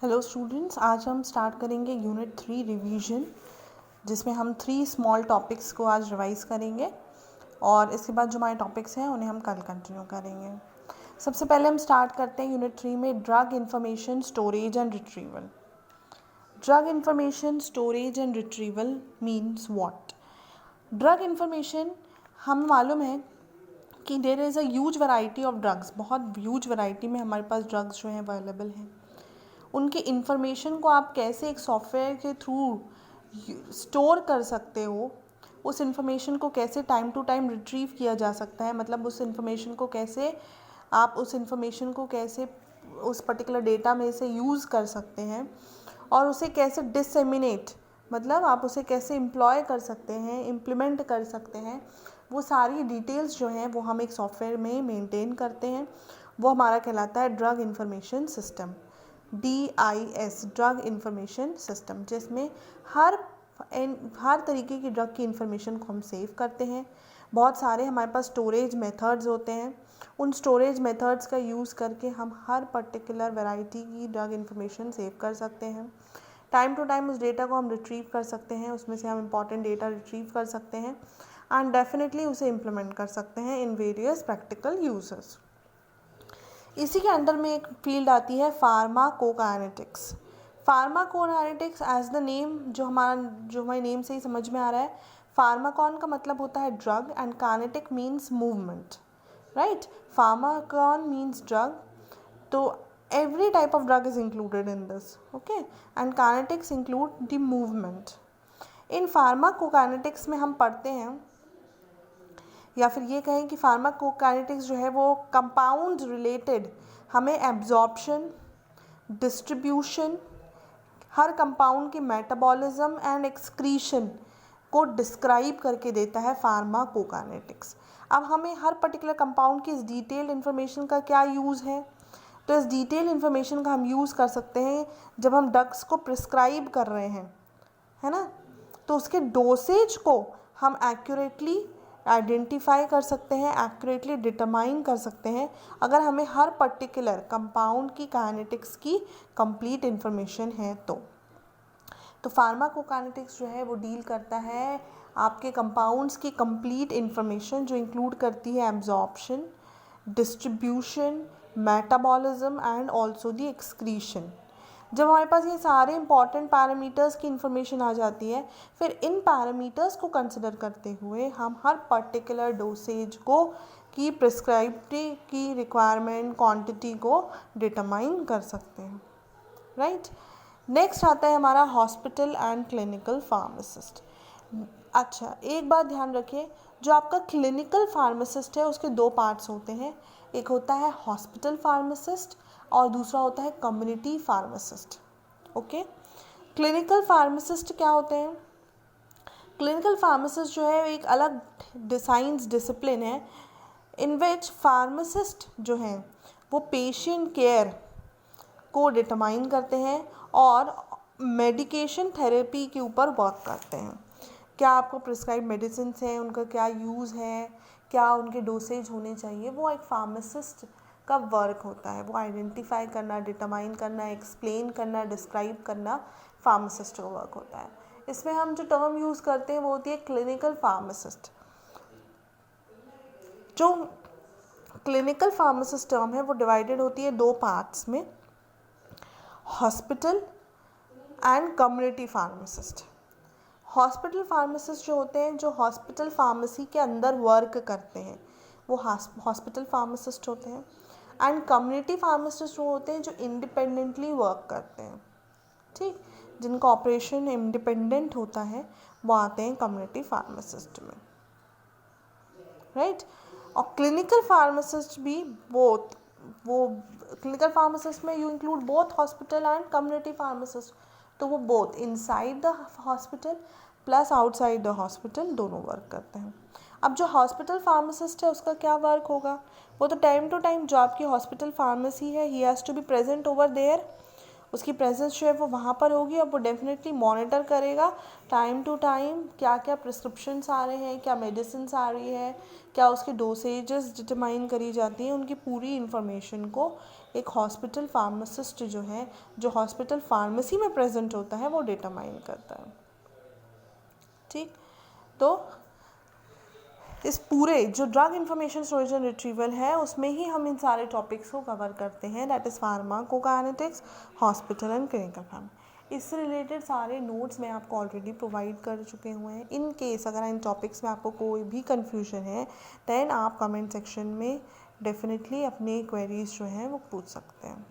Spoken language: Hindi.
हेलो स्टूडेंट्स, आज हम स्टार्ट करेंगे यूनिट 3 रिवीजन, जिसमें हम 3 स्मॉल टॉपिक्स को आज रिवाइज करेंगे और इसके बाद जो हमारे टॉपिक्स हैं उन्हें हम कल कंटिन्यू करेंगे। सबसे पहले हम स्टार्ट करते हैं यूनिट 3 में drug information storage and retrieval. Drug information storage and retrieval means what? Drug information, हमें मालूम है कि there is a huge variety of drugs, बहुत ह्यूज वैरायटी में हमारे पास ड्रग्स जो हैं अवेलेबल हैं। उनके इन्फॉर्मेशन को आप कैसे एक सॉफ्टवेयर के थ्रू स्टोर कर सकते हो, उस इन्फॉर्मेशन को कैसे टाइम टू टाइम रिट्रीव किया जा सकता है, मतलब उस इन्फॉर्मेशन को कैसे उस पर्टिकुलर डेटा में से यूज़ कर सकते हैं और उसे कैसे डिसएमिनेट, मतलब आप उसे कैसे एम्प्लॉय कर सकते हैं, इम्प्लीमेंट कर सकते हैं, वो सारी डिटेल्स जो हैं वो हम एक सॉफ्टवेयर में मेंटेन करते हैं। वो हमारा कहलाता है drug information system, DIS, drug information system, जिसमें हर तरीके की ड्रग की इंफॉर्मेशन को हम सेव करते हैं। बहुत सारे हमारे पास स्टोरेज मेथड्स होते हैं, उन स्टोरेज मेथड्स का यूज़ करके हम हर पर्टिकुलर वैरायटी की ड्रग इंफॉर्मेशन सेव कर सकते हैं। टाइम टू टाइम उस डेटा को हम रिट्रीव कर सकते हैं, उसमें से हम इंपॉर्टेंट डेटा रिट्रीव कर सकते हैं एंड डेफिनेटली उसे इम्प्लीमेंट कर सकते हैं इन वेरियस प्रैक्टिकल यूजेस। इसी के अंडर में एक फील्ड आती है pharmacokinetics. Pharmacokinetics as the name, जो हमारे नेम से ही समझ में आ रहा है, फार्माकॉन का मतलब होता है drug and kinetic means movement, right? Pharmacon means drug, तो every type of drug is included in this, okay, and kinetics include the movement. in pharmacokinetics में हम पढ़ते हैं, या फिर ये कहें कि फार्माकोकाइनेटिक्स जो है वो कंपाउंड रिलेटेड हमें एब्जॉर्प्शन, डिस्ट्रीब्यूशन, हर कंपाउंड की मेटाबॉलिज्म एंड एक्सक्रीशन को डिस्क्राइब करके देता है फार्माकोकाइनेटिक्स। अब हमें हर पर्टिकुलर कंपाउंड की इस डिटेल्ड इन्फॉर्मेशन का क्या यूज़ है, तो इस डिटेल इन्फॉर्मेशन का हम यूज़ कर सकते हैं जब हम ड्रग्स को प्रिस्क्राइब कर रहे हैं, है ना, तो उसके डोसेज को हम एक्यूरेटली आइडेंटिफाई कर सकते हैं, एक्यूरेटली डिटरमाइन कर सकते हैं, अगर हमें हर पर्टिकुलर कंपाउंड की काइनेटिक्स की कंप्लीट इन्फॉर्मेशन है तो फार्माकोकाइनेटिक्स जो है वो डील करता है आपके कंपाउंड्स की कंप्लीट इन्फॉर्मेशन, जो इंक्लूड करती है absorption, distribution, metabolism and also the excretion. जब हमारे पास ये सारे इंपॉर्टेंट पैरामीटर्स की इन्फॉर्मेशन आ जाती है, फिर इन पैरामीटर्स को कंसिडर करते हुए हम हर पर्टिकुलर डोसेज को की प्रिस्क्राइब्ड की रिक्वायरमेंट क्वांटिटी को डिटरमाइन कर सकते हैं, राइट? नेक्स्ट आता है हमारा हॉस्पिटल एंड क्लिनिकल फार्मासिस्ट। अच्छा, एक बात ध्यान रखिए, जो आपका क्लिनिकल फार्मासिस्ट है उसके दो पार्ट्स होते हैं, एक होता है हॉस्पिटल फार्मासिस्ट और दूसरा होता है community pharmacist, okay? Clinical pharmacist क्या होते हैं? क्लिनिकल फार्मासिस्ट जो है एक अलग साइंस डिसिप्लिन है, इन विच फार्मासिस्ट जो हैं वो पेशेंट केयर को डिटरमाइन करते हैं और मेडिकेशन थेरेपी के ऊपर वर्क करते हैं। क्या आपको प्रिस्क्राइब मेडिसिन हैं, उनका क्या यूज़ है, क्या उनके डोसेज होने चाहिए, वो एक फार्मासिस्ट का वर्क होता है। वो आइडेंटिफाई करना, डिटरमाइन करना, एक्सप्लेन करना, डिस्क्राइब करना फार्मासिस्ट का वर्क होता है। इसमें हम जो टर्म यूज़ करते हैं वो होती है क्लिनिकल फार्मासिस्ट। जो क्लिनिकल फार्मासिस्ट टर्म है वो डिवाइडेड होती है दो पार्ट्स में, hospital and community pharmacist. Hospital pharmacist जो होते हैं, जो हॉस्पिटल फार्मेसी के अंदर वर्क करते हैं, वो हॉस्पिटल फार्मासिस्ट होते हैं। एंड कम्युनिटी फार्मासिस्ट जो होते हैं जो इंडिपेंडेंटली वर्क करते हैं, ठीक, जिनका ऑपरेशन इंडिपेंडेंट होता है, वो आते हैं कम्युनिटी फार्मासिस्ट में, राइट? और क्लिनिकल फार्मासिस्ट भी वो क्लिनिकल फार्मासिस्ट में you include both hospital and community pharmacist, तो वो both inside the hospital plus outside the hospital दोनों वर्क करते हैं। अब जो हॉस्पिटल फार्मासिस्ट है उसका क्या वर्क होगा, वो तो टाइम टू टाइम जो आपकी हॉस्पिटल फार्मेसी है, he has to be present over there, उसकी प्रेजेंस जो है वो वहाँ पर होगी और वो डेफिनेटली मॉनिटर करेगा टाइम टू टाइम क्या क्या प्रिस्क्रिप्शंस आ रहे हैं, क्या मेडिसिन आ रही है, क्या उसकी डोसेजेस डिटरमाइन करी जाती हैं, उनकी पूरी इन्फॉर्मेशन को एक हॉस्पिटल फार्मासिस्ट जो है, जो हॉस्पिटल फार्मेसी में प्रेजेंट होता है, वो डेटा माइन करता है। ठीक, तो इस पूरे जो drug information storage and retrieval है उसमें ही हम इन सारे टॉपिक्स को कवर करते हैं, that is pharmacokinetics, hospital and clinical pharm. इससे रिलेटेड सारे नोट्स मैं आपको ऑलरेडी प्रोवाइड कर चुके हुए हैं। इन केस अगर इन टॉपिक्स में आपको कोई भी कन्फ्यूजन है दैन आप कमेंट सेक्शन में डेफिनेटली अपने क्वेरीज जो हैं वो पूछ सकते हैं।